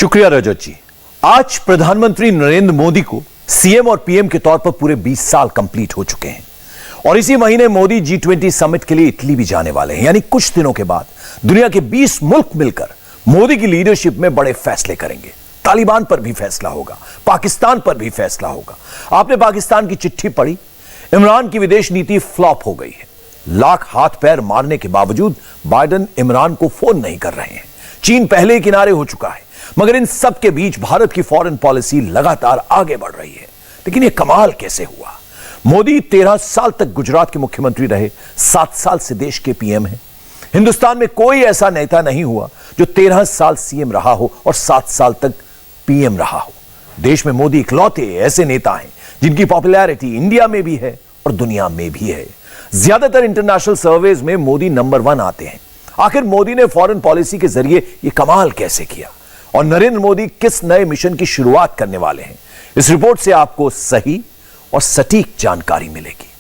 शुक्रिया रजत जी। आज प्रधानमंत्री नरेंद्र मोदी को सीएम और पीएम के तौर पर पूरे 20 साल कंप्लीट हो चुके हैं और इसी महीने मोदी G20 समिट के लिए इटली भी जाने वाले हैं। यानी कुछ दिनों के बाद दुनिया के 20 मुल्क मिलकर मोदी की लीडरशिप में बड़े फैसले करेंगे। तालिबान पर भी फैसला होगा, पाकिस्तान पर भी फैसला होगा। आपने पाकिस्तान की चिट्ठी पढ़ी? इमरान की विदेश नीति फ्लॉप हो गई है। लाख हाथ पैर मारने के बावजूद बाइडेन इमरान को फोन नहीं कर रहे हैं। चीन पहले ही किनारे हो चुका है, मगर इन सब के बीच भारत की फॉरेन पॉलिसी लगातार आगे बढ़ रही है। लेकिन यह कमाल कैसे हुआ? मोदी 13 साल तक गुजरात के मुख्यमंत्री रहे, 7 साल से देश के पीएम हैं। हिंदुस्तान में कोई ऐसा नेता नहीं हुआ जो 13 साल सीएम रहा हो और 7 साल तक पीएम रहा हो। देश में मोदी इकलौते ऐसे नेता हैं जिनकी पॉपुलैरिटी इंडिया में भी है और दुनिया में भी है। ज्यादातर इंटरनेशनल सर्वेज में मोदी नंबर 1 आते हैं। आखिर मोदी ने फॉरेन पॉलिसी के जरिए यह कमाल कैसे किया और नरेंद्र मोदी किस नए मिशन की शुरुआत करने वाले हैं? इस रिपोर्ट से आपको सही और सटीक जानकारी मिलेगी।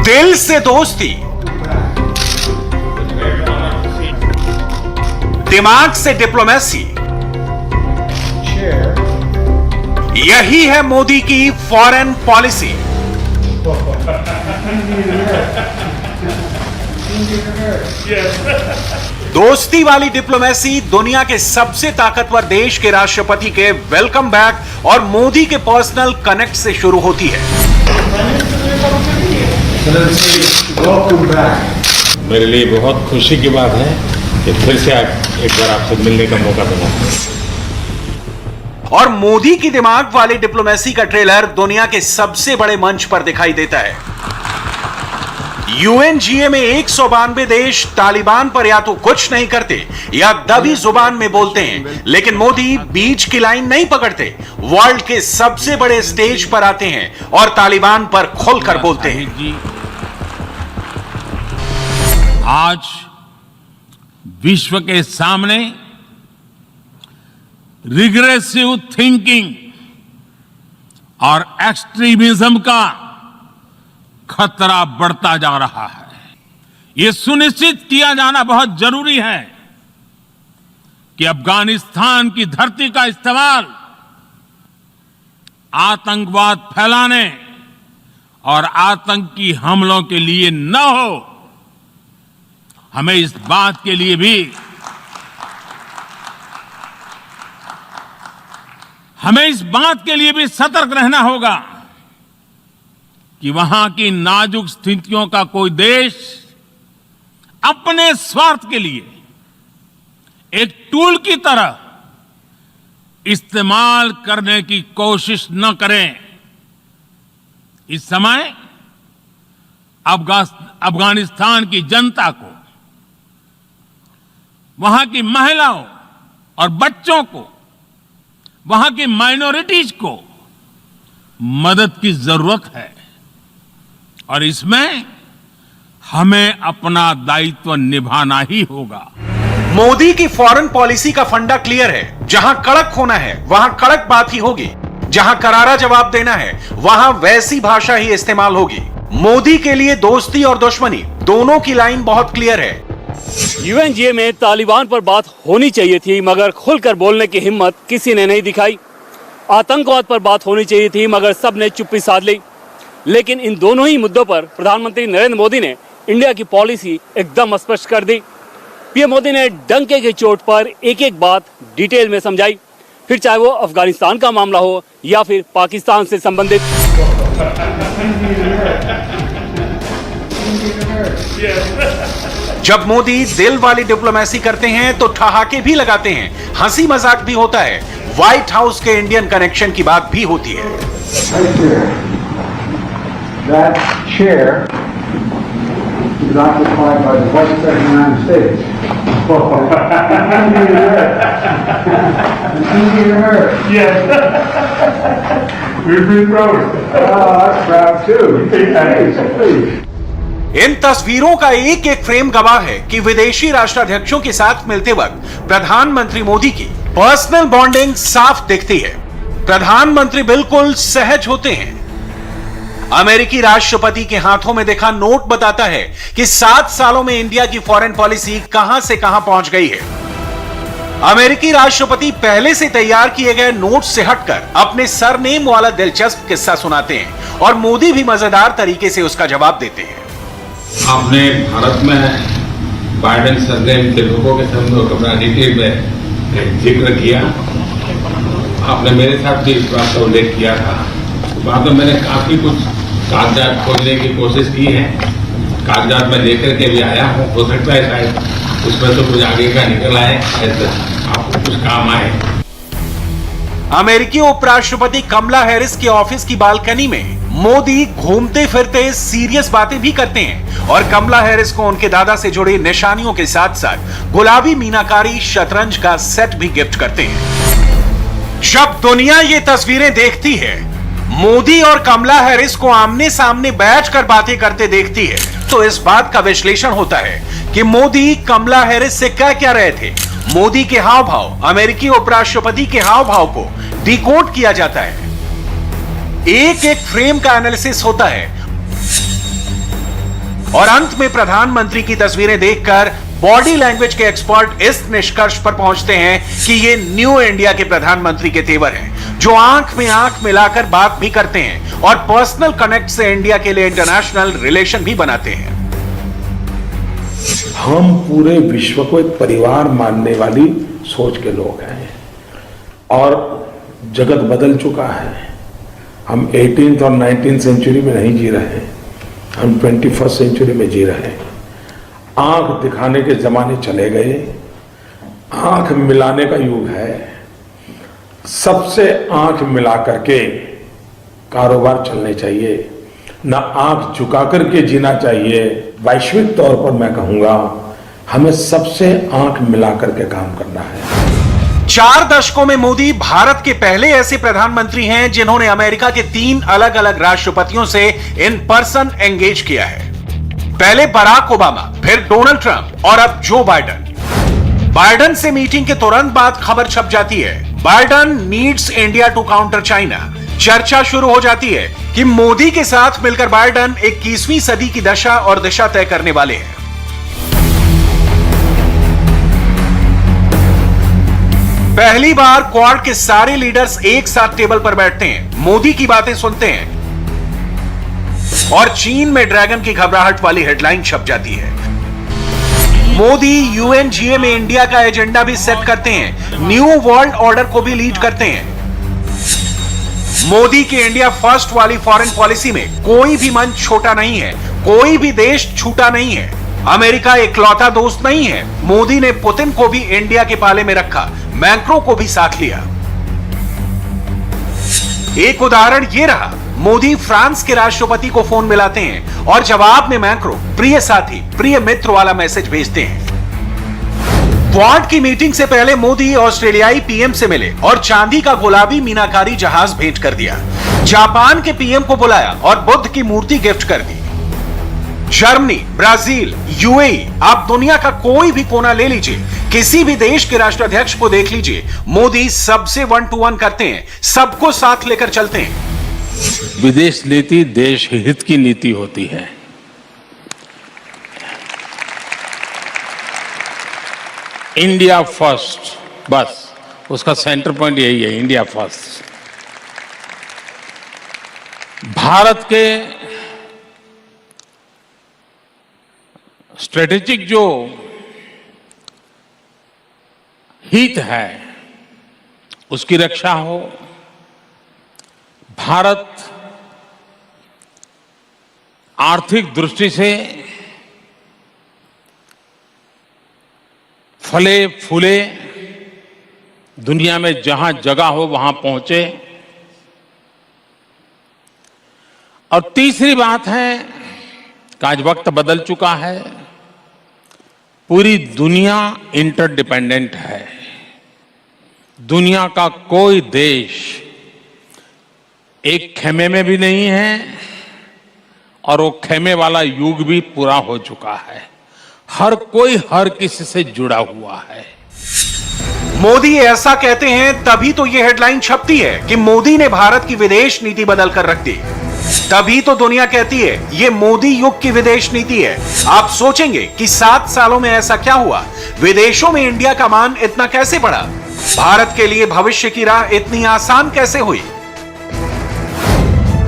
दिल से दोस्ती, दिमाग से डिप्लोमेसी, यही है मोदी की फॉरेन पॉलिसी। दोस्ती वाली डिप्लोमेसी दुनिया के सबसे ताकतवर देश के राष्ट्रपति के वेलकम बैक और मोदी के पर्सनल कनेक्ट से शुरू होती है। मेरे लिए बहुत खुशी की बात है कि फिर से एक बार आपसे मिलने का मौका मिला। और मोदी की दिमाग वाली डिप्लोमेसी का ट्रेलर दुनिया के सबसे बड़े मंच पर दिखाई देता है। UNGA में 192 देश तालिबान पर या तो कुछ नहीं करते या दबी जुबान में बोलते हैं, लेकिन मोदी बीच की लाइन नहीं पकड़ते। वर्ल्ड के सबसे बड़े स्टेज पर आते हैं और तालिबान पर खुलकर बोलते हैं। आज विश्व के सामने रिग्रेसिव थिंकिंग और एक्सट्रीमिज्म का खतरा बढ़ता जा रहा है। यह सुनिश्चित किया जाना बहुत जरूरी है कि अफगानिस्तान की धरती का इस्तेमाल आतंकवाद फैलाने और आतंकी हमलों के लिए न हो। हमें इस बात के लिए भी सतर्क रहना होगा कि वहां की नाजुक स्थितियों का कोई देश अपने स्वार्थ के लिए एक टूल की तरह इस्तेमाल करने की कोशिश न करें। इस समय अफगानिस्तान की जनता को, वहां की महिलाओं और बच्चों को, वहां की माइनॉरिटीज को मदद की जरूरत है और इसमें हमें अपना दायित्व निभाना ही होगा। मोदी की फॉरेन पॉलिसी का फंडा क्लियर है। जहां कड़क होना है वहां कड़क बात ही होगी, जहां करारा जवाब देना है वहां वैसी भाषा ही इस्तेमाल होगी। मोदी के लिए दोस्ती और दुश्मनी दोनों की लाइन बहुत क्लियर है। UNGA में तालिबान पर बात होनी चाहिए थी, मगर खुलकर बोलने की हिम्मत किसी ने नहीं दिखाई। आतंकवाद पर बात होनी चाहिए थी, मगर सबने चुप्पी साध ली। लेकिन इन दोनों ही मुद्दों पर प्रधानमंत्री नरेंद्र मोदी ने इंडिया की पॉलिसी एकदम स्पष्ट कर दी। पीएम मोदी ने डंके की चोट पर एक एक बात डिटेल में समझाई, फिर चाहे वो अफगानिस्तान का मामला हो या फिर पाकिस्तान से संबंधित। जब मोदी दिल वाली डिप्लोमेसी करते हैं तो ठहाके भी लगाते हैं, हंसी मजाक भी होता है, व्हाइट हाउस के इंडियन कनेक्शन की बात भी होती है। That chair is occupied by the Vice President of the United States. Indian American. Yes. We've been proud. I'm proud too. Please. इन तस्वीरों का एक एक फ्रेम गवाह है कि विदेशी राष्ट्राध्यक्षों के साथ मिलते वक्त प्रधानमंत्री मोदी की पर्सनल बॉन्डिंग साफ दिखती है। प्रधानमंत्री बिल्कुल सहज होते हैं। अमेरिकी राष्ट्रपति के हाथों में देखा नोट बताता है कि 7 सालों में इंडिया की फॉरेन पॉलिसी कहां से कहां पहुंच गई है। अमेरिकी राष्ट्रपति पहले से तैयार किए गए नोट से हटकर अपने सरनेम वाला दिलचस्प किस्सा सुनाते हैं और मोदी भी मजेदार तरीके से उसका जवाब देते हैं। आपने भारत में बाइडेन सरनेम के लोगों के सामने अपना डिटेल में जिक्र किया। आपने मेरे साथ भी इस बात का उल्लेख किया था। बाद में मैंने काफी कुछ कागजात खोजने की कोशिश की है। कागजात में लेकर के भी आया हूँ। हो सकता है शायद उसमें तो कुछ आगे का निकल आए, आपको कुछ काम आए। अमेरिकी उपराष्ट्रपति कमला हैरिस के ऑफिस की बालकनी में मोदी घूमते फिरते सीरियस बातें भी करते हैं और कमला हैरिस को उनके दादा से जुड़ी निशानियों के साथ साथ गुलाबी मीनाकारी शतरंज का सेट भी गिफ्ट करते हैं। जब दुनिया ये तस्वीरें देखती है, मोदी और कमला हैरिस को आमने सामने बैठकर बातें करते देखती है, तो इस बात का विश्लेषण होता है कि मोदी कमला हैरिस से कह क्या रहे थे। मोदी के हाव भाव अमेरिकी उपराष्ट्रपति के हाव भाव को डिकोड किया जाता है। एक एक फ्रेम का एनालिसिस होता है और अंत में प्रधानमंत्री की तस्वीरें देखकर बॉडी लैंग्वेज के एक्सपर्ट इस निष्कर्ष पर पहुंचते हैं कि ये न्यू इंडिया के प्रधानमंत्री के तेवर हैं, जो आंख में आंख मिलाकर बात भी करते हैं और पर्सनल कनेक्ट से इंडिया के लिए इंटरनेशनल रिलेशन भी बनाते हैं। हम पूरे विश्व को एक परिवार मानने वाली सोच के लोग हैं और जगत बदल चुका है। हम 18th और 19th सेंचुरी में नहीं जी रहे हैं, हम 21st सेंचुरी में जी रहे हैं। आंख दिखाने के जमाने चले गए, आंख मिलाने का युग है। सबसे आंख मिला करके कारोबार चलने चाहिए, ना आंख झुका करके जीना चाहिए। वैश्विक तौर पर मैं कहूंगा हमें सबसे आंख मिला करके काम करना है। 4 दशकों में मोदी भारत के पहले ऐसे प्रधानमंत्री हैं जिन्होंने अमेरिका के 3 अलग अलग राष्ट्रपतियों से इन पर्सन एंगेज किया है। पहले बराक ओबामा, फिर डोनाल्ड ट्रंप और अब जो बाइडेन। बाइडेन से मीटिंग के तुरंत बाद खबर छप जाती है, Biden needs India to counter China. चर्चा शुरू हो जाती है कि मोदी के साथ मिलकर बाइडेन 21वीं सदी की दशा और दिशा तय करने वाले हैं। पहली बार क्वाड के सारे लीडर्स एक साथ टेबल पर बैठते हैं, मोदी की बातें सुनते हैं और चीन में ड्रैगन की घबराहट वाली हेडलाइन छप जाती है। मोदी यूएनजीए में इंडिया का एजेंडा भी सेट करते हैं, न्यू वर्ल्ड ऑर्डर को भी लीड करते हैं। मोदी की इंडिया फर्स्ट वाली फॉरेन पॉलिसी में कोई भी मंच छोटा नहीं है, कोई भी देश छूटा नहीं है। अमेरिका इकलौता दोस्त नहीं है। मोदी ने पुतिन को भी इंडिया के पाले में रखा, मैक्रो को भी साथ लिया। एक उदाहरण यह रहा, मोदी फ्रांस के राष्ट्रपति को फोन मिलाते हैं और जवाब में मैक्रो प्रिय साथी, प्रिय मित्र वाला मैसेज भेजते हैं। क्वाड की मीटिंग से पहले मोदी ऑस्ट्रेलियाई पीएम से मिले और चांदी का गुलाबी मीनाकारी जहाज भेंट कर दिया। जापान के पीएम को बुलाया और बुद्ध की मूर्ति गिफ्ट कर दी। जर्मनी, ब्राजील, यूएई, आप दुनिया का कोई भी कोना ले लीजिए, किसी भी देश के राष्ट्राध्यक्ष को देख लीजिए, मोदी सबसे 1 to 1 करते हैं, सबको साथ लेकर चलते हैं। विदेश नीति देश हित की नीति होती है। इंडिया फर्स्ट, बस उसका सेंटर पॉइंट यही है, इंडिया फर्स्ट। भारत के स्ट्रेटेजिक जो हित है उसकी रक्षा हो। भारत आर्थिक दृष्टि से फले फूले, दुनिया में जहां जगह हो वहां पहुंचे। और तीसरी बात है कि आज वक्त बदल चुका है, पूरी दुनिया इंटरडिपेंडेंट है। दुनिया का कोई देश एक खेमे में भी नहीं है और वो खेमे वाला युग भी पूरा हो चुका है। हर कोई हर किसी से जुड़ा हुआ है। मोदी ऐसा कहते हैं तभी तो यह हेडलाइन छपती है कि मोदी ने भारत की विदेश नीति बदल कर रख दी। तभी तो दुनिया कहती है यह मोदी युग की विदेश नीति है। आप सोचेंगे कि 7 सालों में ऐसा क्या हुआ, विदेशों में इंडिया का मान इतना कैसे बढ़ा, भारत के लिए भविष्य की राह इतनी आसान कैसे हुई।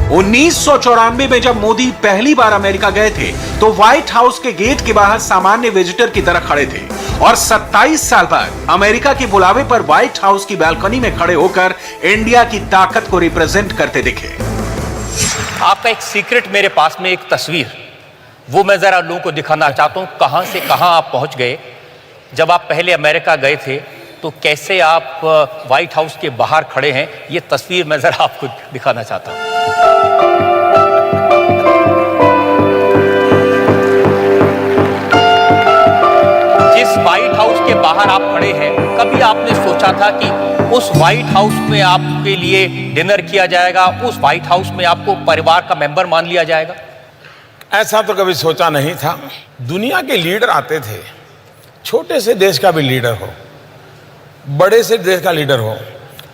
1994 में जब मोदी पहली बार अमेरिका गए थे तो व्हाइट हाउस के गेट के बाहर सामान्य विजिटर की तरह खड़े थे और 27 साल बाद अमेरिका के बुलावे पर व्हाइट हाउस की बालकनी में खड़े होकर इंडिया की ताकत को रिप्रेजेंट करते दिखे। आपका एक सीक्रेट मेरे पास में, एक तस्वीर, वो मैं जरा लोगों को दिखाना चाहता हूं। कहां से कहां आप पहुंच गए। जब आप पहले अमेरिका गए थे तो कैसे आप व्हाइट हाउस के बाहर खड़े हैं, ये तस्वीर मैं जरा आपको दिखाना चाहता हूं। जिस व्हाइट हाउस के बाहर आप खड़े हैं, कभी आपने सोचा था कि उस व्हाइट हाउस में आपके लिए डिनर किया जाएगा, उस व्हाइट हाउस में आपको परिवार का मेंबर मान लिया जाएगा? ऐसा तो कभी सोचा नहीं था। दुनिया के लीडर आते थे, छोटे से देश का भी लीडर हो, बड़े से देश का लीडर हो।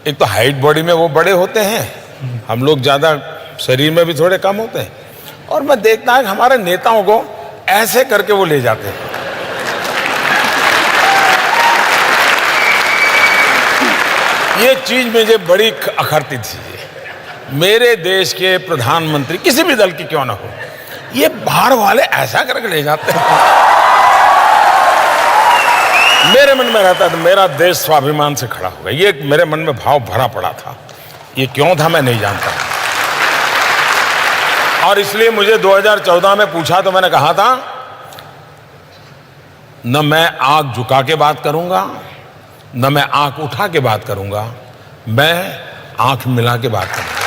एक तो हाइट बॉडी में वो बड़े होते हैं, हम लोग ज़्यादा शरीर में भी थोड़े कम होते हैं, और मैं देखता है कि हमारे नेताओं को ऐसे करके वो ले जाते हैं। ये चीज मुझे बड़ी अखरती थी। मेरे देश के प्रधानमंत्री किसी भी दल की क्यों ना हो, ये बाहर वाले ऐसा करके ले जाते हैं। मेरे मन में रहता था मेरा देश स्वाभिमान से खड़ा होगा, ये मेरे मन में भाव भरा पड़ा था। ये क्यों था मैं नहीं जानता, और इसलिए मुझे 2014 में पूछा तो मैंने कहा था न मैं आंख झुका के बात करूंगा, न मैं आंख उठा के बात करूंगा, मैं आंख मिला के बात करूंगा।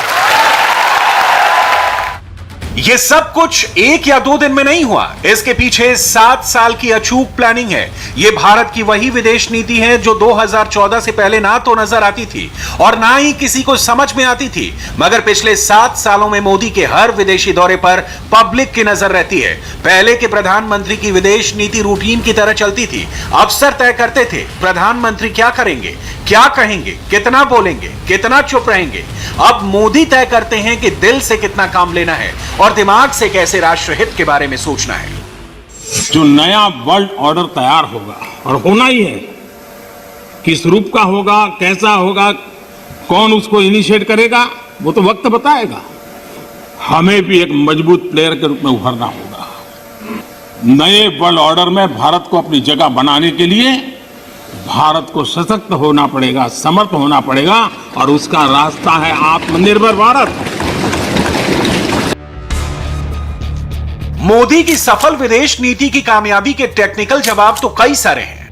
ये सब कुछ 1 या 2 दिन में नहीं हुआ, इसके पीछे 7 साल की अचूक प्लानिंग है। ये भारत की वही विदेश नीति है जो 2014 से पहले ना तो नजर आती थी और ना ही किसी को समझ में आती थी, मगर पिछले 7 सालों में मोदी के हर विदेशी दौरे पर पब्लिक की नजर रहती है। पहले के प्रधानमंत्री की विदेश नीति रूटीन की तरह चलती थी। अफसर तय करते थे प्रधानमंत्री क्या करेंगे, क्या कहेंगे, कितना बोलेंगे, कितना चुप रहेंगे। अब मोदी तय करते हैं कि दिल से कितना काम लेना है और दिमाग से कैसे राष्ट्रहित के बारे में सोचना है। जो नया वर्ल्ड ऑर्डर तैयार होगा, और होना ही है, किस रूप का होगा, कैसा होगा, कौन उसको इनिशिएट करेगा, वो तो वक्त बताएगा। हमें भी एक मजबूत प्लेयर के रूप में उभरना होगा। नए वर्ल्ड ऑर्डर में भारत को अपनी जगह बनाने के लिए भारत को सशक्त होना पड़ेगा, समर्थ होना पड़ेगा, और उसका रास्ता है आत्मनिर्भर भारत। मोदी की सफल विदेश नीति की कामयाबी के टेक्निकल जवाब तो कई सारे हैं,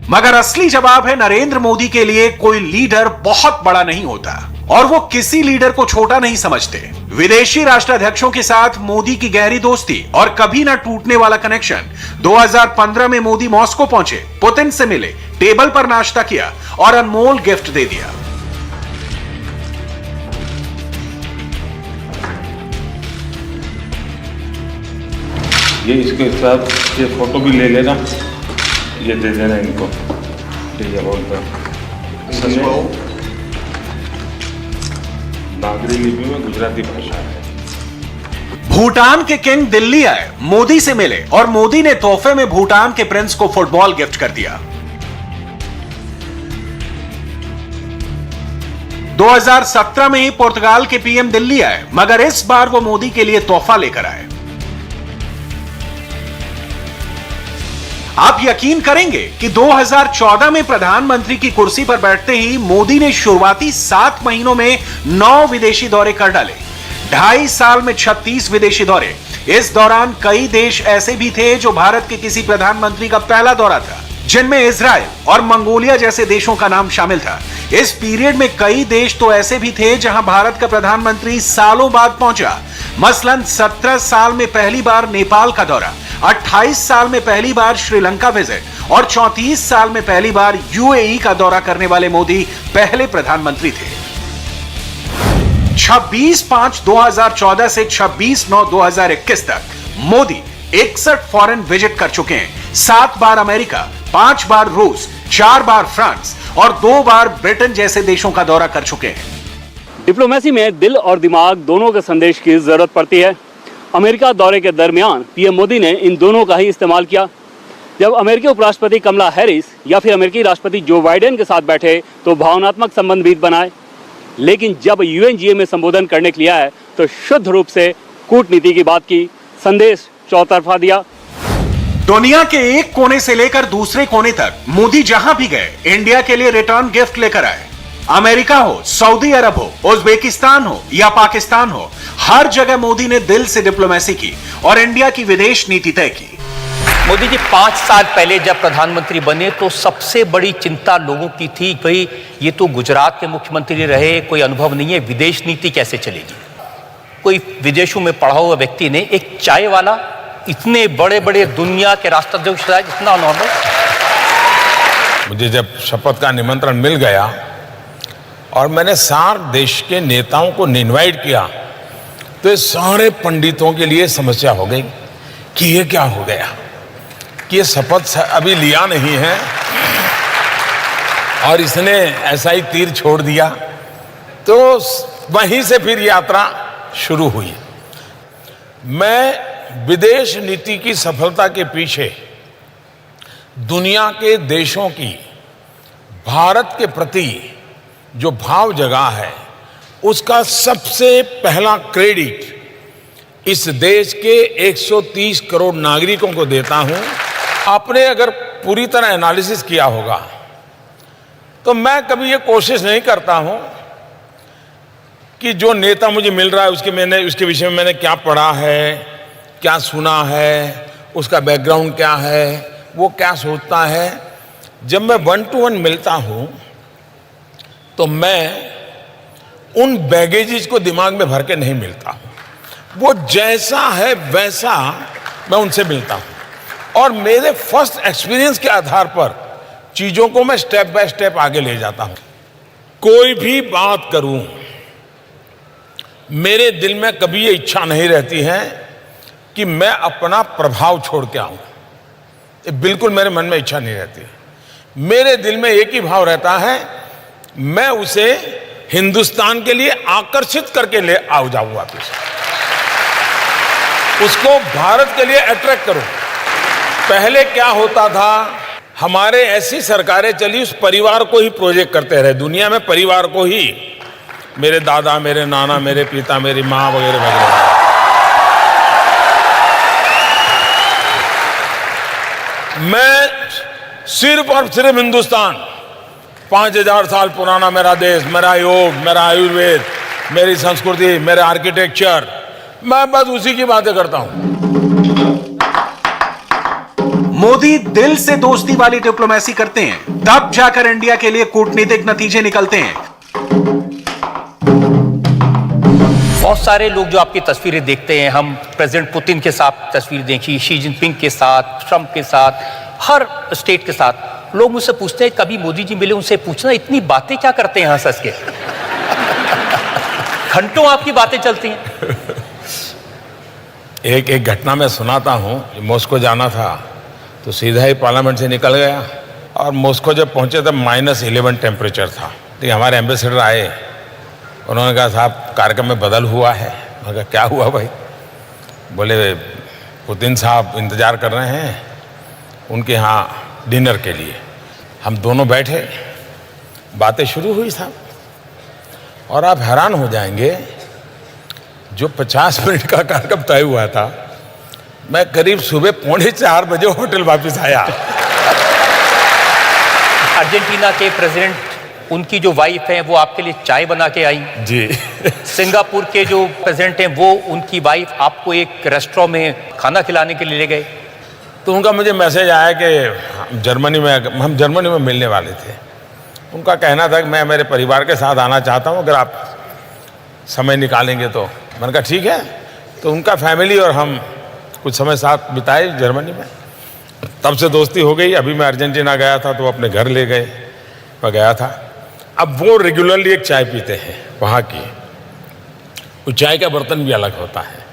मगर असली जवाब है नरेंद्र मोदी के लिए कोई लीडर बहुत बड़ा नहीं होता और वो किसी लीडर को छोटा नहीं समझते। विदेशी राष्ट्राध्यक्षों के साथ मोदी की गहरी दोस्ती और कभी ना टूटने वाला कनेक्शन। 2015 में मोदी मॉस्को पहुंचे, पुतिन से मिले, टेबल पर नाश्ता किया और अनमोल गिफ्ट दे दिया। ये इसके साथ ये फोटो भी ले लेना, ये दे देना इनको। नागरी लिपि में गुजराती भाषा है। भूटान के किंग दिल्ली आए, मोदी से मिले और मोदी ने तोहफे में भूटान के प्रिंस को फुटबॉल गिफ्ट कर दिया। 2017 में ही पुर्तगाल के पीएम दिल्ली आए, मगर इस बार वो मोदी के लिए तोहफा लेकर आए। आप यकीन करेंगे कि 2014 में प्रधानमंत्री की कुर्सी पर बैठते ही मोदी ने शुरुआती 7 महीनों में 9 विदेशी दौरे कर डाले। 2.5 साल में 36 विदेशी दौरे। इस दौरान कई देश ऐसे भी थे जो भारत के किसी प्रधानमंत्री का पहला दौरा था, जिनमें इजराइल और मंगोलिया जैसे देशों का नाम शामिल था। इस पीरियड में कई देश तो ऐसे भी थे जहां भारत का प्रधानमंत्री सालों बाद पहुंचा। मसलन 17 साल में पहली बार नेपाल का दौरा, 28 साल में पहली बार श्रीलंका विजिट और 34 साल में पहली बार यूएई का दौरा करने वाले मोदी पहले प्रधानमंत्री थे। 26/5/2014 से 26/9/2021 तक मोदी 61 फॉरेन विजिट कर चुके हैं। 7 बार अमेरिका, 5 बार रूस, 4 बार फ्रांस और 2 बार ब्रिटेन जैसे देशों का दौरा कर चुके हैं। डिप्लोमेसी में दिल और दिमाग दोनों के संदेश की जरूरत पड़ती है। अमेरिका दौरे के दरमियान पीएम मोदी ने इन दोनों का ही इस्तेमाल किया। जब अमेरिकी उपराष्ट्रपति कमला हैरिस या फिर अमेरिकी राष्ट्रपति जो बाइडेन के साथ बैठे तो भावनात्मक संबंध भी बनाए, लेकिन जब यूएनजीए में संबोधन करने के लिए आए तो शुद्ध रूप से कूटनीति की बात की, संदेश चौतरफा दिया। दुनिया के एक कोने से लेकर दूसरे कोने तक मोदी जहां भी गए इंडिया के लिए रिटर्न गिफ्ट लेकर आए। अमेरिका हो, सऊदी अरब हो, उज्बेकिस्तान हो या पाकिस्तान हो, हर जगह मोदी ने दिल से डिप्लोमेसी की और इंडिया की विदेश नीति तय की। मोदी जी 5 साल पहले जब प्रधानमंत्री बने तो सबसे बड़ी चिंता लोगों की थी, भाई ये तो गुजरात के मुख्यमंत्री रहे, कोई अनुभव नहीं है, विदेश नीति कैसे चलेगी। कोई विदेशों में पढ़ा हुआ व्यक्ति ने एक चाय वाला इतने बड़े बड़े दुनिया के राष्ट्राध्यक्ष इतना नॉर्मल। मुझे जब शपथ का निमंत्रण मिल गया और मैंने सारे देश के नेताओं को इनवाइट किया तो सारे पंडितों के लिए समस्या हो गई कि ये क्या हो गया कि ये शपथ अभी लिया नहीं है और इसने ऐसा ही तीर छोड़ दिया। तो वहीं से फिर यात्रा शुरू हुई। मैं विदेश नीति की सफलता के पीछे दुनिया के देशों की भारत के प्रति जो भाव जगा है उसका सबसे पहला क्रेडिट इस देश के 130 करोड़ नागरिकों को देता हूं। आपने अगर पूरी तरह एनालिसिस किया होगा तो मैं कभी ये कोशिश नहीं करता हूं कि जो नेता मुझे मिल रहा है उसके विषय में मैंने क्या पढ़ा है, क्या सुना है, उसका बैकग्राउंड क्या है, वो क्या सोचता है। जब मैं 1 to 1 मिलता हूं तो मैं उन बैगेजेस को दिमाग में भर के नहीं मिलता हूं। वो जैसा है वैसा मैं उनसे मिलता हूं और मेरे फर्स्ट एक्सपीरियंस के आधार पर चीजों को मैं स्टेप बाय स्टेप आगे ले जाता हूं। कोई भी बात करूं, मेरे दिल में कभी ये इच्छा नहीं रहती है कि मैं अपना प्रभाव छोड़ के आऊं। ये बिल्कुल मेरे मन में इच्छा नहीं रहती। मेरे दिल में एक ही भाव रहता है, मैं उसे हिंदुस्तान के लिए आकर्षित करके ले जाऊं वापस, उसको भारत के लिए अट्रैक्ट करूं। पहले क्या होता था, हमारे ऐसी सरकारें चली उस परिवार को ही प्रोजेक्ट करते रहे दुनिया में, परिवार को ही, मेरे दादा, मेरे नाना, मेरे पिता, मेरी माँ वगैरह वगैरह। मैं सिर्फ और सिर्फ हिंदुस्तान, 5000 साल पुराना मेरा देश, मेरा योग, मेरा आयुर्वेद, मेरी संस्कृति, मेरा आर्किटेक्चर, मैं बस उसी की बातें करता हूं। मोदी दिल से दोस्ती वाली डिप्लोमेसी करते हैं, तब जाकर इंडिया के लिए कूटनीतिक नतीजे निकलते हैं। बहुत सारे लोग जो आपकी तस्वीरें देखते हैं, हम प्रेसिडेंट पुतिन के साथ तस्वीर देखी, शी जिनपिंग के साथ, ट्रंप के साथ, हर स्टेट के साथ, लोग मुझसे पूछते हैं कभी मोदी जी मिले, उनसे पूछना इतनी बातें क्या करते हैं हंस हंस के। घंटों आपकी बातें चलती हैं। एक घटना मैं सुनाता हूं। मॉस्को जाना था तो सीधा ही पार्लियामेंट से निकल गया और मॉस्को जब पहुंचे तब -11 टेम्परेचर था। तो हमारे एम्बेसडर आए, उन्होंने कहा साहब कार्यक्रम में बदल हुआ है। मैं कहा क्या हुआ भाई? बोले पुतिन साहब इंतजार कर रहे हैं उनके यहाँ डिनर के लिए। हम दोनों बैठे, बातें शुरू हुई साहब, और आप हैरान हो जाएंगे, जो 50 मिनट का कार्यक्रम तय हुआ था, मैं करीब सुबह 3:45 बजे होटल वापस आया। अर्जेंटीना के प्रेसिडेंट, उनकी जो वाइफ है वो आपके लिए चाय बना के आई जी। सिंगापुर के जो प्रेसिडेंट हैं वो, उनकी वाइफ आपको एक रेस्टोरेंट में खाना खिलाने के लिए ले गए। तो उनका मुझे मैसेज आया कि हम जर्मनी में मिलने वाले थे। उनका कहना था कि मैं मेरे परिवार के साथ आना चाहता हूं, अगर आप समय निकालेंगे तो। मैंने कहा ठीक है। तो उनका फैमिली और हम कुछ समय साथ बिताए जर्मनी में, तब से दोस्ती हो गई। अभी मैं अर्जेंटीना गया था तो अपने घर ले गए, मैं गया था। अब वो रेगुलरली एक चाय पीते हैं वहाँ की, वो चाय का बर्तन भी अलग होता है।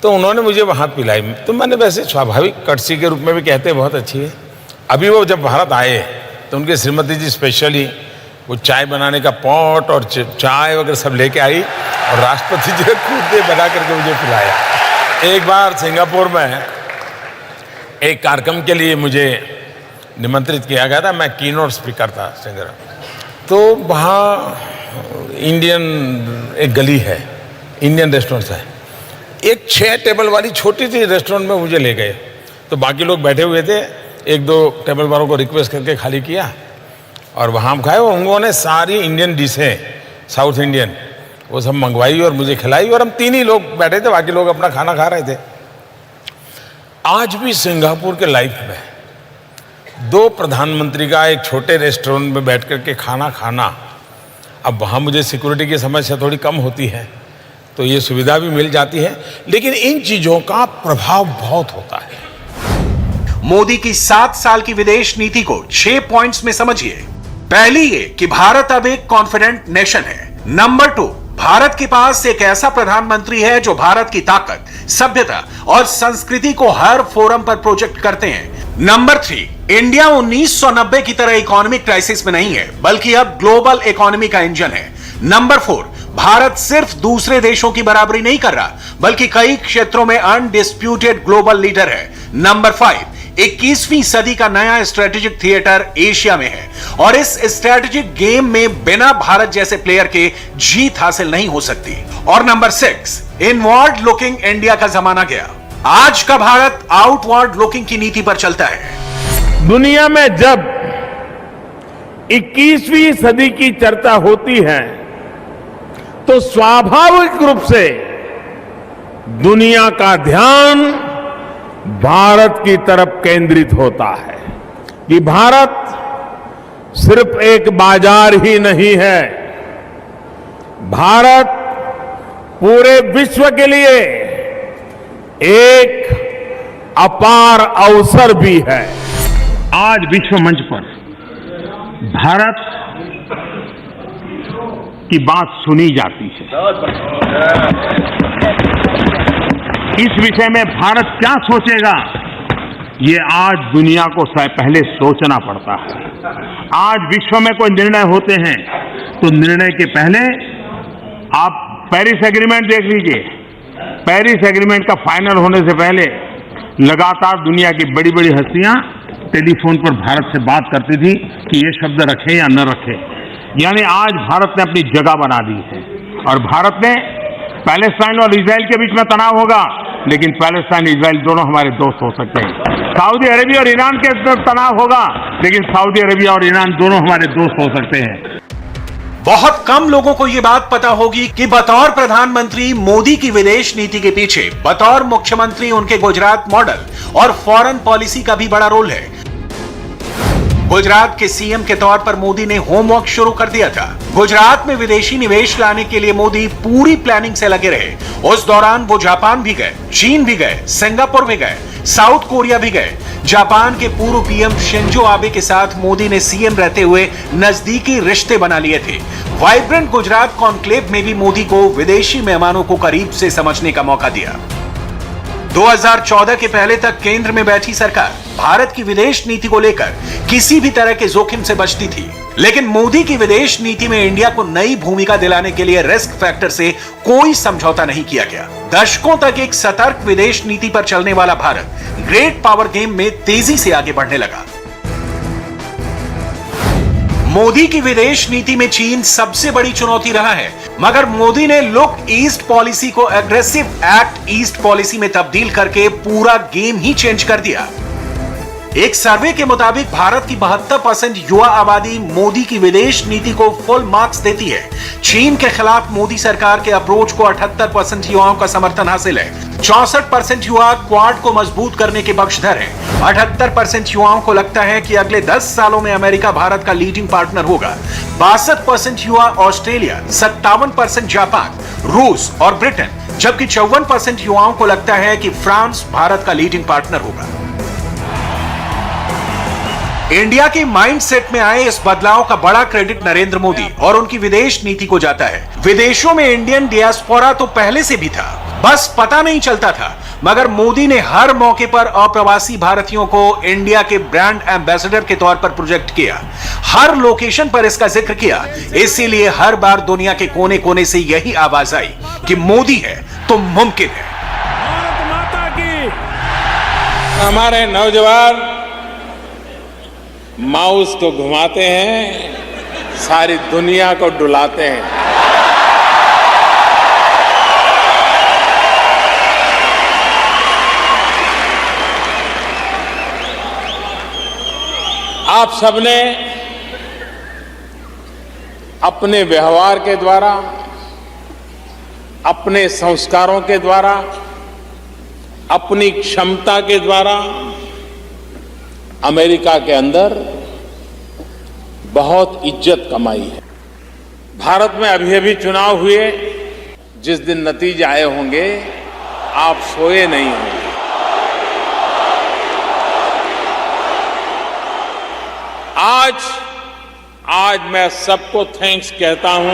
तो उन्होंने मुझे वहाँ पिलाई, तो मैंने वैसे स्वाभाविक कर्टसी के रूप में भी कहते हैं बहुत अच्छी है। अभी वो जब भारत आए तो उनके श्रीमती जी स्पेशली वो चाय बनाने का पॉट और चाय वगैरह सब लेके आई और राष्ट्रपति जी ने खुद से बना करके मुझे पिलाया। एक बार सिंगापुर में एक कार्यक्रम के लिए मुझे निमंत्रित किया गया था, मैं कीनोट स्पीकर था सिंगापुर। तो वहाँ इंडियन एक गली है, इंडियन रेस्टोरेंट्स है, एक 6 टेबल वाली छोटी सी रेस्टोरेंट में मुझे ले गए। तो बाकी लोग बैठे हुए थे, 1-2 टेबल वालों को रिक्वेस्ट करके खाली किया और वहाँ हम खाए और उन्होंने सारी इंडियन डिशें, साउथ इंडियन, वो सब मंगवाई और मुझे खिलाई और हम 3 ही लोग बैठे थे, बाकी लोग अपना खाना खा रहे थे। आज भी सिंगापुर के लाइफ में 2 प्रधानमंत्री का एक छोटे रेस्टोरेंट में बैठ करके खाना खाना, अब वहाँ मुझे सिक्योरिटी की समस्या थोड़ी कम होती है तो ये सुविधा भी मिल जाती है, लेकिन इन चीज़ों का प्रभाव बहुत होता है। मोदी की 7 साल की विदेश नीति को 6 पॉइंट्स में समझिए। पहली ये कि भारत अब एक कॉन्फिडेंट नेशन है। नंबर 2, भारत के पास एक ऐसा प्रधानमंत्री है जो भारत की ताकत, सभ्यता और संस्कृति को हर फोरम पर प्रोजेक्ट करते हैं। नंबर 3, इंडिया 1990 की तरह इकोनॉमिक क्राइसिस में नहीं है, बल्कि अब ग्लोबल इकोनॉमी का इंजन है। नंबर 4, भारत सिर्फ दूसरे देशों की बराबरी नहीं कर रहा, बल्कि कई क्षेत्रों में अनडिस्प्यूटेड ग्लोबल लीडर है। नंबर 5, 21वीं सदी का नया स्ट्रेटेजिक थिएटर एशिया में है और इस स्ट्रेटेजिक गेम में बिना भारत जैसे प्लेयर के जीत हासिल नहीं हो सकती। और नंबर 6, इनवर्ड लुकिंग इंडिया का जमाना गया। आज का भारत आउटवर्ड लुकिंग की नीति पर चलता है। दुनिया में जब 21वीं सदी की चर्चा होती है तो स्वाभाविक रूप से दुनिया का ध्यान भारत की तरफ केंद्रित होता है कि भारत सिर्फ एक बाजार ही नहीं है, भारत पूरे विश्व के लिए एक अपार अवसर भी है। आज विश्व मंच पर भारत की बात सुनी जाती है। इस विषय में भारत क्या सोचेगा, ये आज दुनिया को पहले सोचना पड़ता है। आज विश्व में कोई निर्णय होते हैं तो निर्णय के पहले आप पेरिस एग्रीमेंट देख लीजिए। पेरिस एग्रीमेंट का फाइनल होने से पहले लगातार दुनिया की बड़ी बड़ी हस्तियां टेलीफोन पर भारत से बात करती थी कि ये शब्द रखे या न रखे। यानी आज भारत ने अपनी जगह बना दी है और भारत ने पैलेस्टाइन और इजराइल के बीच में तनाव होगा, लेकिन पैलेस्टाइन इजराइल दोनों हमारे दोस्त हो सकते हैं। सऊदी अरेबिया और ईरान के तनाव होगा, लेकिन सऊदी अरेबिया और ईरान दोनों हमारे दोस्त हो सकते हैं। बहुत कम लोगों को यह बात पता होगी कि बतौर प्रधानमंत्री मोदी की विदेश नीति के पीछे बतौर मुख्यमंत्री उनके गुजरात मॉडल और फॉरेन पॉलिसी का भी बड़ा रोल है। गुजरात के सीएम के तौर पर मोदी ने होमवर्क शुरू कर दिया था। गुजरात में विदेशी निवेश लाने के लिए मोदी पूरी प्लानिंग से लगे रहे। उस दौरान वो जापान भी गए, चीन भी गए, सिंगापुर भी गए, साउथ कोरिया भी गए। जापान के पूर्व पीएम शिंजो आबे के साथ मोदी ने सीएम रहते हुए नजदीकी रिश्ते बना लिए थे। वाइब्रेंट गुजरात कॉन्क्लेव में भी मोदी को विदेशी मेहमानों को करीब से समझने का मौका दिया। 2014 के पहले तक केंद्र में बैठी सरकार भारत की विदेश नीति को लेकर किसी भी तरह के जोखिम से बचती थी, लेकिन मोदी की विदेश नीति में इंडिया को नई भूमिका दिलाने के लिए रिस्क फैक्टर से कोई समझौता नहीं किया गया। दशकों तक एक सतर्क विदेश नीति पर चलने वाला भारत ग्रेट पावर गेम में तेजी से आगे बढ़ने लगा। मोदी की विदेश नीति में चीन सबसे बड़ी चुनौती रहा है, मगर मोदी ने लुक ईस्ट पॉलिसी को एग्रेसिव एक्ट ईस्ट पॉलिसी में तब्दील करके पूरा गेम ही चेंज कर दिया। एक सर्वे के मुताबिक भारत की 72% युवा आबादी मोदी की विदेश नीति को फुल मार्क्स देती है। चीन के खिलाफ मोदी सरकार के अप्रोच को 78% युवाओं का समर्थन हासिल है। 64% युवा क्वाड को मजबूत करने के पक्षधर हैं। 78% युवाओं को लगता है कि अगले 10 सालों में अमेरिका भारत का लीडिंग पार्टनर होगा। 62% युवा ऑस्ट्रेलिया, 57% जापान, रूस और ब्रिटेन, जबकि 54% युवाओं को लगता है कि फ्रांस भारत का लीडिंग पार्टनर होगा। इंडिया के माइंडसेट में आए इस बदलाव का बड़ा क्रेडिट नरेंद्र मोदी और उनकी विदेश नीति को जाता है। विदेशों में इंडियन डियास्पोरा तो पहले से भी था। बस पता नहीं चलता था, मगर मोदी ने हर मौके पर अप्रवासी भारतीयों को इंडिया के ब्रांड एम्बेसडर के तौर पर प्रोजेक्ट किया, हर लोकेशन पर इसका जिक्र किया। इसीलिए हर बार दुनिया के कोने कोने से यही आवाज आई कि मोदी है तो मुमकिन है। भारत माता की। हमारे नौजवान माउस को घुमाते हैं, सारी दुनिया को डुलाते हैं। आप सबने अपने व्यवहार के द्वारा, अपने संस्कारों के द्वारा, अपनी क्षमता के द्वारा अमेरिका के अंदर बहुत इज्जत कमाई है। भारत में अभी अभी चुनाव हुए, जिस दिन नतीजे आए होंगे आप सोए नहीं होंगे। आज मैं सबको थैंक्स कहता हूं।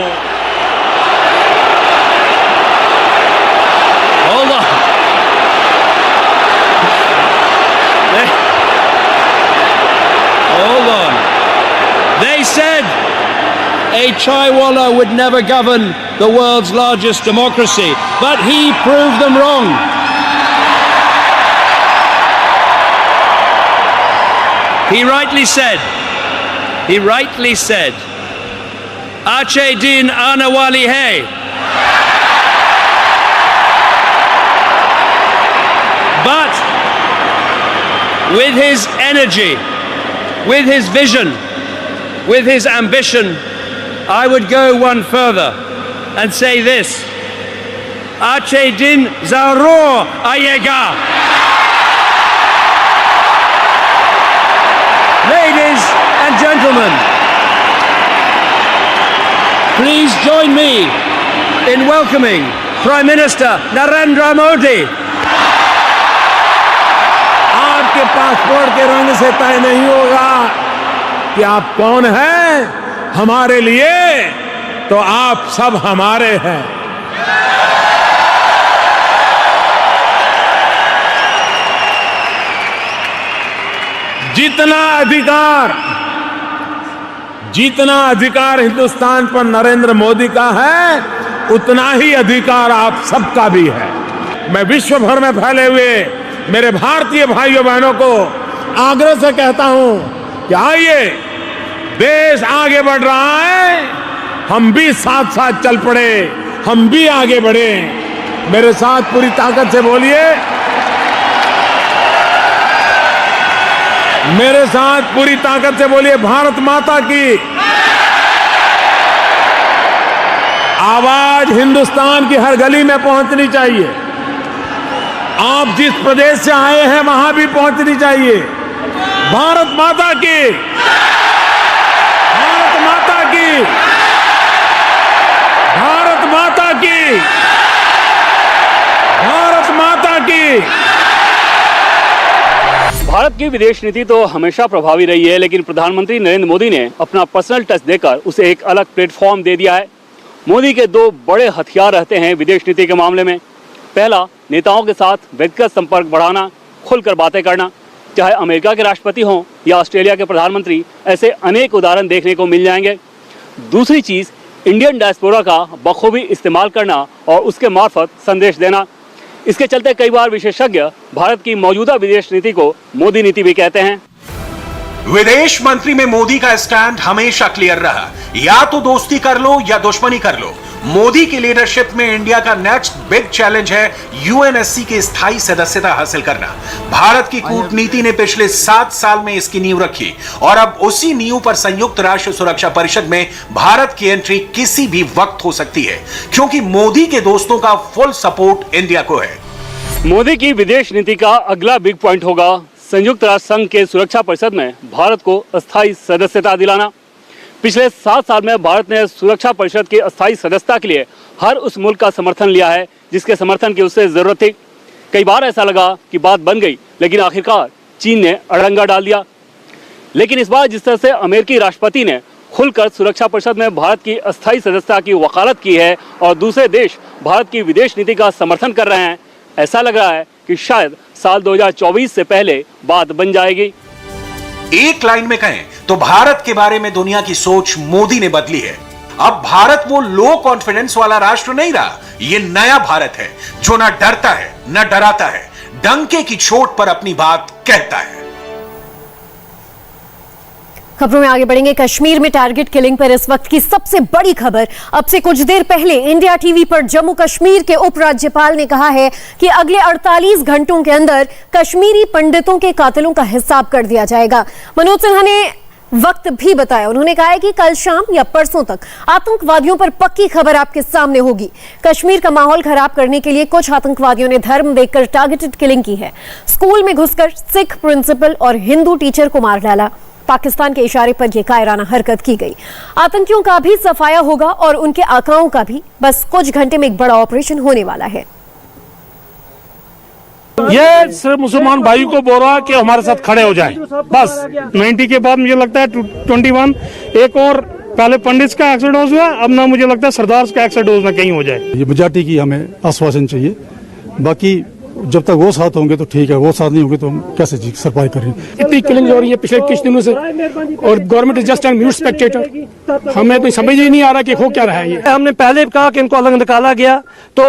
Hold on. Hold on. They said a Chaiwalla would never govern the world's largest democracy, but he proved them wrong. He rightly said, Ache din anawali hai. But with his energy, with his vision, with his ambition, I would go one further and say this: Ache din zarur ayega. Ladies and gentlemen, please join me in welcoming Prime Minister Narendra Modi. आपके passport के रंग से तय नहीं होगा कि आप कौन हैं हमारे लिए, तो आप सब हमारे हैं। जितना अधिकार हिंदुस्तान पर नरेंद्र मोदी का है, उतना ही अधिकार आप सबका भी है। मैं विश्व भर में फैले हुए मेरे भारतीय भाइयों बहनों को आग्रह से कहता हूं कि आइए, देश आगे बढ़ रहा है, हम भी साथ साथ चल पड़े, हम भी आगे बढ़े। मेरे साथ पूरी ताकत से बोलिए, मेरे साथ पूरी ताकत से बोलिए, भारत माता की। आवाज हिंदुस्तान की हर गली में पहुंचनी चाहिए। आप जिस प्रदेश से आए हैं वहां भी पहुंचनी चाहिए। भारत माता की, भारत माता की, भारत माता की, भारत माता की। भारत की विदेश नीति तो हमेशा प्रभावी रही है, लेकिन प्रधानमंत्री नरेंद्र मोदी ने अपना पर्सनल टच देकर उसे एक अलग प्लेटफॉर्म दे दिया है। मोदी के दो बड़े हथियार रहते हैं विदेश नीति के मामले में। पहला, नेताओं के साथ व्यक्तिगत संपर्क बढ़ाना, खुलकर बातें करना, चाहे अमेरिका के राष्ट्रपति हों या ऑस्ट्रेलिया के प्रधानमंत्री, ऐसे अनेक उदाहरण देखने को मिल जाएंगे। दूसरी चीज़, इंडियन डायस्पोरा का बखूबी इस्तेमाल करना और उसके मार्फत संदेश देना। इसके चलते कई बार विशेषज्ञ भारत की मौजूदा विदेश नीति को मोदी नीति भी कहते हैं। विदेश मंत्री में मोदी का स्टैंड हमेशा क्लियर रहा, या तो दोस्ती कर लो या दुश्मनी कर लो। मोदी की लीडरशिप में इंडिया का नेक्स्ट बिग चैलेंज है यूएनएससी की स्थायी सदस्यता हासिल करना। भारत की कूटनीति ने पिछले 7 साल में इसकी नींव रखी और अब उसी नींव पर संयुक्त राष्ट्र सुरक्षा परिषद में भारत की एंट्री किसी भी वक्त हो सकती है, क्योंकि मोदी के दोस्तों का फुल सपोर्ट इंडिया को है। मोदी की विदेश नीति का अगला बिग पॉइंट होगा संयुक्त राष्ट्र संघ के सुरक्षा परिषद में भारत को अस्थायी सदस्यता दिलाना। पिछले 7 साल में भारत ने सुरक्षा परिषद की अस्थायी सदस्यता के लिए हर उस मुल्क का समर्थन लिया है जिसके समर्थन की उससे जरूरत थी। कई बार ऐसा लगा कि बात बन गई, लेकिन आखिरकार चीन ने अड़ंगा डाल दिया। लेकिन इस बार जिस तरह से अमेरिकी राष्ट्रपति ने खुलकर सुरक्षा परिषद में भारत की अस्थायी सदस्यता की वकालत की है और दूसरे देश भारत की विदेश नीति का समर्थन कर रहे हैं, ऐसा लग रहा है कि शायद साल 2024 से पहले बात बन जाएगी। एक लाइन में कहें तो भारत के बारे में दुनिया की सोच मोदी ने बदली है। अब भारत वो लो कॉन्फिडेंस वाला राष्ट्र नहीं रहा, ये नया भारत है जो ना डरता है ना डराता है, डंके की चोट पर अपनी बात कहता है। खबरों में आगे बढ़ेंगे। कश्मीर में टारगेट किलिंग पर इस वक्त की सबसे बड़ी खबर। अब से कुछ देर पहले इंडिया टीवी पर जम्मू कश्मीर के उपराज्यपाल ने कहा है कि अगले 48 घंटों के अंदर कश्मीरी पंडितों के कातिलों का हिसाब कर दिया जाएगा। मनोज सिन्हा ने वक्त भी बताया। उन्होंने कहा है कि कल शाम या परसों तक आतंकवादियों पर पक्की खबर आपके सामने होगी। कश्मीर का माहौल खराब करने के लिए कुछ आतंकवादियों ने धर्म देखकर टारगेटेड किलिंग की है। स्कूल में घुसकर सिख प्रिंसिपल और हिंदू टीचर को मार डाला। पाकिस्तान के इशारे पर यह कायराना हरकत की गई। आतंकियों का भी सफाया होगा और उनके आकाओं का भी। बस कुछ घंटे में एक बड़ा ऑपरेशन होने वाला है। ये सिर्फ मुसलमान भाई को बोल रहा है कि हमारे साथ खड़े हो जाए। बस 90 के बाद मुझे लगता है 21 एक और पहले पंडित का एक्सीडेंट हुआ, अब ना मुझे लगता है सरदार का एक्सीडेंट ना कहीं हो जाए। ये मेजॉरिटी की हमें आश्वासन चाहिए। बाकी जब तक वो साथ होंगे तो ठीक है, वो साथ नहीं होंगे तो हम कैसे सरपाई करेंगे। इतनी किलिंग हो रही है पिछले कुछ दिनों से और government is just an mute Spectator. हमें तो समझ ही नहीं आ रहा कि हो क्या रहा है। ये हमने पहले कहा कि इनको अलग निकाला गया तो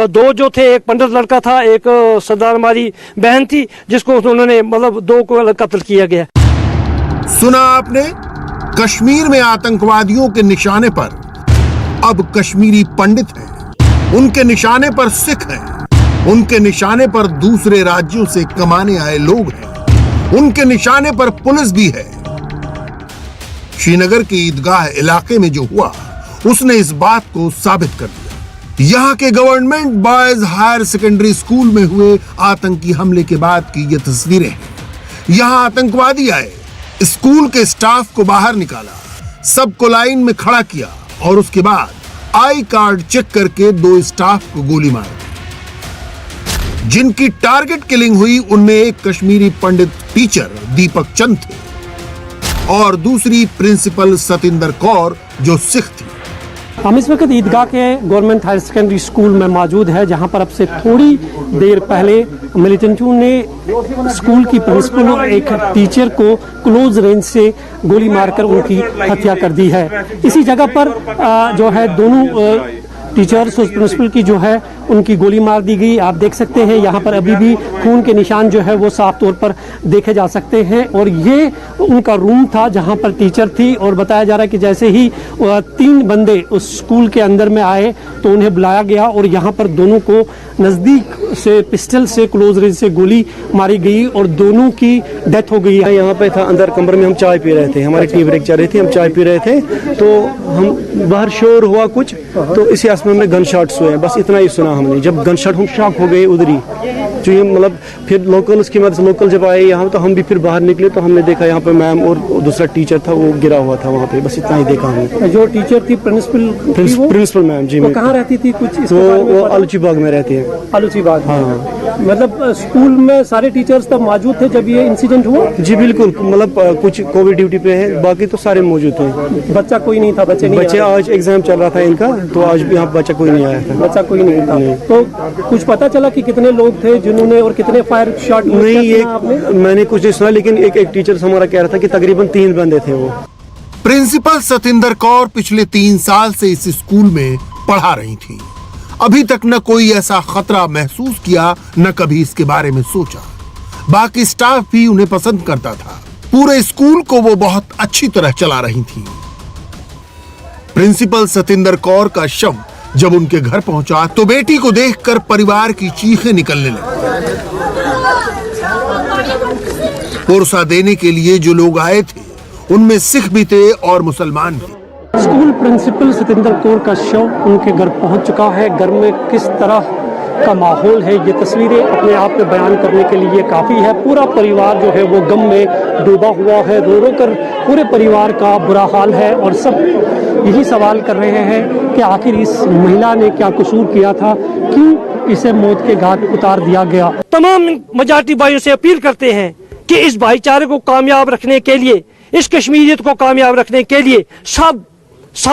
दो जो थे, एक पंडित लड़का था, एक सरदार हमारी बहन थी, जिसको उन्होंने मतलब दो को अलग कत्ल किया गया। सुना आपने, कश्मीर में आतंकवादियों के निशाने पर अब कश्मीरी पंडित हैं, उनके निशाने पर सिख हैं, उनके निशाने पर दूसरे राज्यों से कमाने आए लोग हैं, उनके निशाने पर पुलिस भी है। श्रीनगर के ईदगाह इलाके में जो हुआ उसने इस बात को साबित कर दिया। यहां के government boys higher secondary school में हुए आतंकी हमले के बाद की ये तस्वीरें हैं। यहां आतंकवादी आए, स्कूल के स्टाफ को बाहर निकाला, सबको लाइन में खड़ा किया और उसके बाद आई कार्ड चेक करके 2 स्टाफ को गोली मारी। जिनकी टारगेट किलिंग हुई उनमें एक कश्मीरी पंडित टीचर दीपक चंद थे और दूसरी प्रिंसिपल सतिंदर कौर जो सिख थी। हम इस वक्त ईदगाह के गवर्नमेंट हायर सेकेंडरी स्कूल में मौजूद है, जहां पर अब से थोड़ी देर पहले मिलिटेंटों ने स्कूल की प्रिंसिपल और एक टीचर को क्लोज रेंज से गोली मारकर उनकी हत्या कर दी है। इसी जगह पर जो है दोनों टीचर्स और प्रिंसिपल की जो है उनकी गोली मार दी गई। आप देख सकते हैं यहाँ पर अभी भी खून के निशान जो है वो साफ तौर पर देखे जा सकते हैं। और ये उनका रूम था जहाँ पर टीचर थी और बताया जा रहा है कि जैसे ही 3 बंदे उस स्कूल के अंदर में आए तो उन्हें बुलाया गया और यहाँ पर दोनों को नज़दीक से पिस्टल से क्लोज रेंज से गोली मारी गई और दोनों की डेथ हो गई। यहाँ पे था अंदर कमरे में, हम चाय पी रहे थे, हमारी टी ब्रेक चल रही थी, हम चाय पी रहे थे तो हम बाहर शोर हुआ कुछ, तो इसी आसमान में गन शॉट्स हुए, बस इतना ही सुना हमने। जब गन शॉट हम शॉक हो गए उधर ही, जो ये मतलब फिर लोकल उसकी मदद से लोकल जब आए यहाँ तो हम भी फिर बाहर निकले तो हमने देखा यहाँ पे मैम और दूसरा टीचर था वो गिरा हुआ था वहाँ पे, बस इतना ही देखा हमने। जो टीचर थी प्रिंसिपल मैम जी, कहाँ रहती थी कुछ? वो आलूची बाग में रहती है। आलूची बाग, हाँ। मतलब स्कूल में सारे टीचर्स तब मौजूद थे जब ये इंसिडेंट हुआ? जी बिल्कुल, मतलब कुछ कोविड ड्यूटी पे है, बाकी तो सारे मौजूद थे। बच्चा कोई नहीं था? बच्चे आज एग्जाम चल रहा था इनका तो आज भी यहाँ बच्चा कोई नहीं आया था। बच्चा कोई नहीं था। तो कुछ पता चला कि कितने लोग थे जिन्होंने और कितने फायर शॉट? नहीं, मैंने कुछ नहीं सुना, लेकिन एक टीचर हमारा कह रहा था कि तकरीबन 3 बंदे थे वो। प्रिंसिपल सतिंदर कौर पिछले 3 साल से इस स्कूल में पढ़ा रही थी। अभी तक न कोई ऐसा खतरा महसूस किया, न कभी इसके बारे में सोचा। बाकी स्टाफ भी उन्हें पसंद करता था। पूरे स्कूल को वो बहुत अच्छी तरह चला रही थी। प्रिंसिपल सतिंदर कौर का शव जब उनके घर पहुंचा तो बेटी को देखकर परिवार की चीखें निकलने लगी। पुरसा देने के लिए जो लोग आए थे उनमें सिख भी थे और मुसलमान भी। स्कूल प्रिंसिपल सतिंदर कौर का शव उनके घर पहुंच चुका है। घर में किस तरह का माहौल है ये तस्वीरें अपने आप में बयान करने के लिए काफ़ी है। पूरा परिवार जो है वो गम में डूबा हुआ है, रो रो कर पूरे परिवार का बुरा हाल है और सब यही सवाल कर रहे हैं कि आखिर इस महिला ने क्या कसूर किया था, क्यों इसे मौत के घाट उतार दिया गया। तमाम मेजॉरिटी भाइयों से अपील करते हैं कि इस भाईचारे को कामयाब रखने के लिए इस कश्मीरियत को कामयाब रखने के लिए सब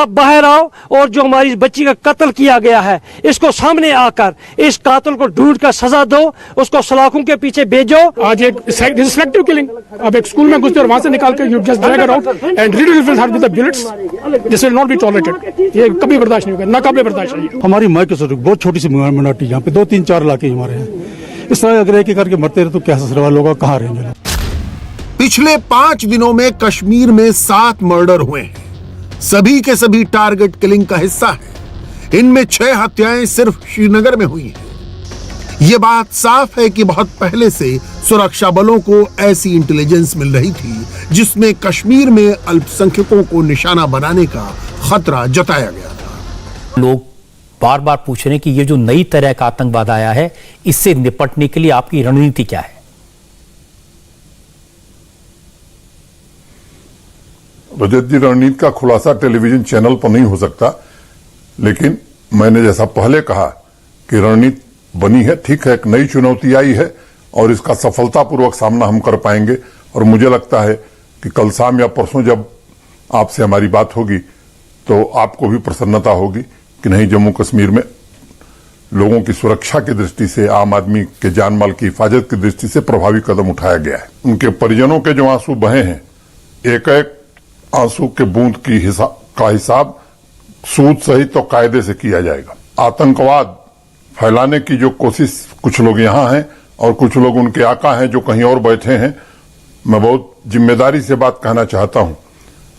बाहर आओ और जो हमारी बच्ची का कत्ल किया गया है इसको सामने आकर इस कातिल को ढूंढ कर सजा दो, उसको सलाखों के पीछे भेजो। आज एक डिस्ट्रक्टिव किलिंग, अब एक स्कूल में घुसते और वहां से निकाल कर you just drag it out and reduce her with the bullets, this will not be tolerated. ये कभी बर्दाश्त नहीं होगा, नाकाबिले बर्दाश्त है। हमारी माँ की सोच बहुत छोटी सी मिनॉरिटी, यहाँ पे 2-3-4 इलाके हमारे हैं। इस तरह अगर एक करके मरते रहे तो क्या ससुराल वालों का कहाँ रहेंगे। पिछले 5 दिनों में कश्मीर में 7 मर्डर हुए हैं, सभी के सभी टारगेट किलिंग का हिस्सा है। इनमें 6 हत्याएं सिर्फ श्रीनगर में हुई हैं। यह बात साफ है कि बहुत पहले से सुरक्षा बलों को ऐसी इंटेलिजेंस मिल रही थी जिसमें कश्मीर में अल्पसंख्यकों को निशाना बनाने का खतरा जताया गया था। लोग बार बार पूछ रहे हैं कि ये जो नई तरह का आतंकवाद आया है, इससे निपटने के लिए आपकी रणनीति क्या है? रजत जी, रणनीति का खुलासा टेलीविजन चैनल पर नहीं हो सकता, लेकिन मैंने जैसा पहले कहा कि रणनीति बनी है। ठीक है, एक नई चुनौती आई है और इसका सफलतापूर्वक सामना हम कर पाएंगे। और मुझे लगता है कि कल शाम या परसों जब आपसे हमारी बात होगी तो आपको भी प्रसन्नता होगी कि नहीं, जम्मू कश्मीर में लोगों की सुरक्षा की दृष्टि से, आम आदमी के जान माल की हिफाजत की दृष्टि से प्रभावी कदम उठाया गया है। उनके परिजनों के जो आंसू बहे हैं, एक एक आंसू के बूंद का हिसाब सूद सहित तो कायदे से किया जाएगा। आतंकवाद फैलाने की जो कोशिश कुछ लोग यहाँ हैं और कुछ लोग उनके आका हैं जो कहीं और बैठे हैं, मैं बहुत जिम्मेदारी से बात कहना चाहता हूं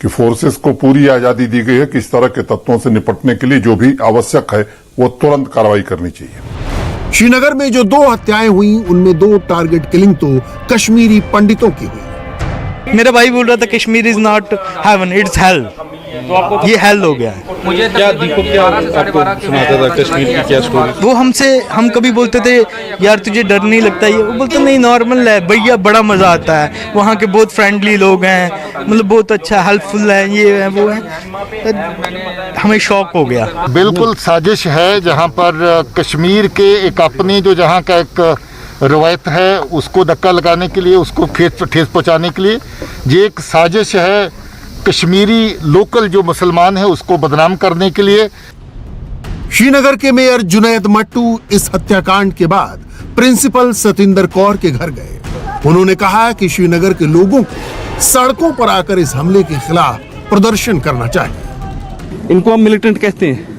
कि फोर्सेस को पूरी आजादी दी गई है कि इस तरह के तत्वों से निपटने के लिए जो भी आवश्यक है वो तुरंत कार्रवाई करनी चाहिए। श्रीनगर में जो 2 हत्याएं हुई उनमें 2 टारगेट किलिंग तो कश्मीरी पंडितों की हुई। मेरा भाई बोल रहा था Kashmir is not heaven, it's hell. ये हेल हो गया है। मुझे क्या दीपक क्या आपको सुनाता था कश्मीर की क्या स्टोरी? वो हम कभी बोलते थे यार तुझे डर नहीं लगता, ये वो बोलते नहीं नॉर्मल है भैया, बड़ा मजा आता है, वहाँ के बहुत फ्रेंडली लोग हैं, मतलब बहुत अच्छा हेल्पफुल है, ये है वो है। हमें शौक हो गया। बिल्कुल साजिश है, जहाँ पर कश्मीर के एक अपनी जो जहाँ का एक रवायत है उसको धक्का लगाने के लिए, उसको ठेस पहुँचाने के लिए ये एक साजिश है। कश्मीरी लोकल जो मुसलमान है उसको बदनाम करने के लिए। श्रीनगर के मेयर जुनैद मट्टू इस हत्याकांड के बाद प्रिंसिपल सतिंदर कौर के घर गए। उन्होंने कहा कि श्रीनगर के लोगों को सड़कों पर आकर इस हमले के खिलाफ प्रदर्शन करना चाहिए। इनको हम मिलिटेंट कहते हैं।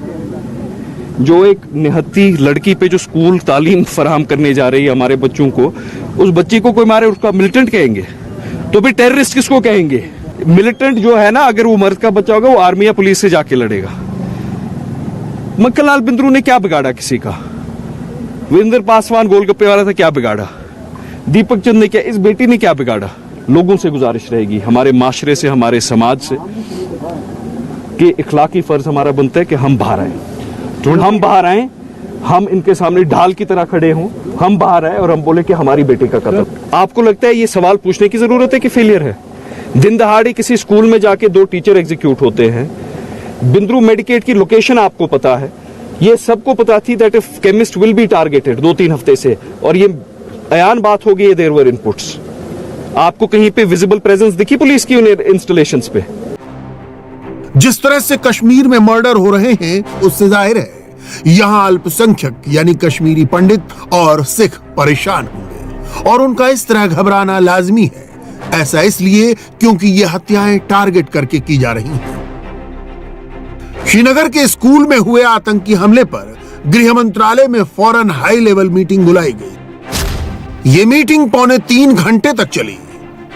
जो एक निहत्ती लड़की पे जो स्कूल तालीम फराहम करने जा रही है हमारे बच्चों को, उस बच्ची को कोई मारे उसका मिलिटेंट कहेंगे? तो फिर टेररिस्ट किसको कहेंगे? मिलिटेंट जो है ना, अगर वो मर्द का बच्चा होगा वो आर्मी या पुलिस से जाके लड़ेगा। मक्खनलाल बिंद्रू ने क्या बिगाड़ा किसी का? वीरेंद्र पासवान गोलगप्पे वाला था, क्या बिगाड़ा? दीपक चंद ने क्या, इस बेटी ने क्या बिगाड़ा? लोगों से गुजारिश रहेगी, हमारे माशरे से, हमारे समाज से, कि इखलाकी फर्ज हमारा बनता है कि हम बाहर आए, हम बाहर आए, हम इनके सामने ढाल की तरह खड़े हों, हम बाहर आए और हम बोले कि हमारी बेटी का कत्ल। आपको लगता है ये सवाल पूछने की जरूरत है कि फेलियर है? दिन दहाड़ी किसी स्कूल में जाके 2 टीचर एग्जीक्यूट होते हैं। बिंद्रू मेडिकेट की लोकेशन आपको पता है, ये सबको पता थी that if chemist will be targeted 2-3 हफ्ते से, और ये अयान बात हो गई, देयर वर इनपुट्स। आपको कहीं पे विजिबल प्रेजेंस दिखी पुलिस की उन इंस्टॉलेशंस पे? जिस तरह से कश्मीर में मर्डर हो रहे हैं उससे जाहिर है यहाँ अल्पसंख्यक यानी कश्मीरी पंडित और सिख परेशान होंगे, और उनका इस तरह घबराना लाजमी है। ऐसा इसलिए क्योंकि ये हत्याएं टारगेट करके की जा रही हैं। श्रीनगर के स्कूल में हुए आतंकी हमले पर गृह मंत्रालय में फौरन हाई लेवल मीटिंग बुलाई गई। ये मीटिंग 2.25 घंटे तक चली।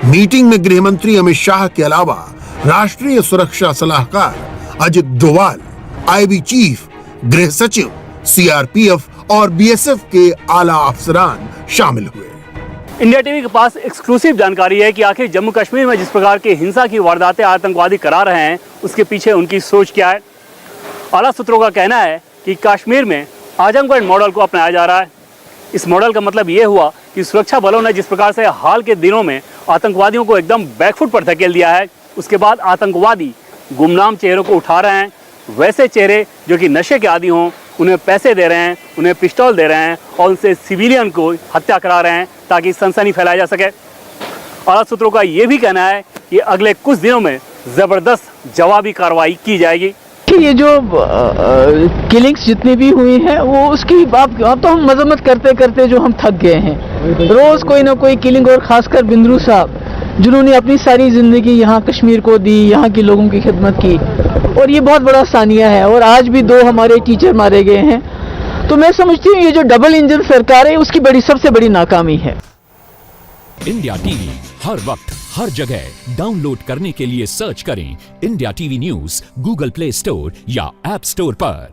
मीटिंग में गृह मंत्री अमित शाह के अलावा राष्ट्रीय सुरक्षा सलाहकार अजित डोवाल, आईबी चीफ, गृह सचिव, सीआरपीएफ और बीएसएफ के आला अफसरान शामिल हुए। इंडिया टीवी के पास एक्सक्लूसिव जानकारी है कि आखिर जम्मू कश्मीर में जिस प्रकार की हिंसा की वारदातें आतंकवादी करा रहे हैं उसके पीछे उनकी सोच क्या है। आला सूत्रों का कहना है कि कश्मीर में आजमगढ़ मॉडल को अपनाया जा रहा है। इस मॉडल का मतलब ये हुआ कि सुरक्षा बलों ने जिस प्रकार से हाल के दिनों में आतंकवादियों को एकदम बैकफुट पर धकेल दिया है, उसके बाद आतंकवादी गुमनाम चेहरों को उठा रहे हैं। वैसे चेहरे जो कि नशे के आदी हों, उन्हें पैसे दे रहे हैं, उन्हें पिस्टल दे रहे हैं और उनसे सिविलियन को हत्या करा रहे हैं ताकि सनसनी फैलाई जा सके। आला सूत्रों का ये भी कहना है कि अगले कुछ दिनों में जबरदस्त जवाबी कार्रवाई की जाएगी। ये जो किलिंग्स जितनी भी हुई हैं वो उसकी अब तो हम मजम्मत करते करते जो हम थक गए हैं। रोज कोई ना कोई किलिंग, और खासकर बिंद्रू साहब जिन्होंने अपनी सारी जिंदगी यहाँ कश्मीर को दी, यहाँ के लोगों की खिदमत की, और ये बहुत बड़ा सानिया है। और आज भी 2 हमारे टीचर मारे गए हैं। तो मैं समझती हूँ ये जो डबल इंजन सरकार है उसकी सबसे बड़ी नाकामी है। इंडिया टीवी हर वक्त हर जगह डाउनलोड करने के लिए सर्च करें India TV news Google play store या ऐप स्टोर पर।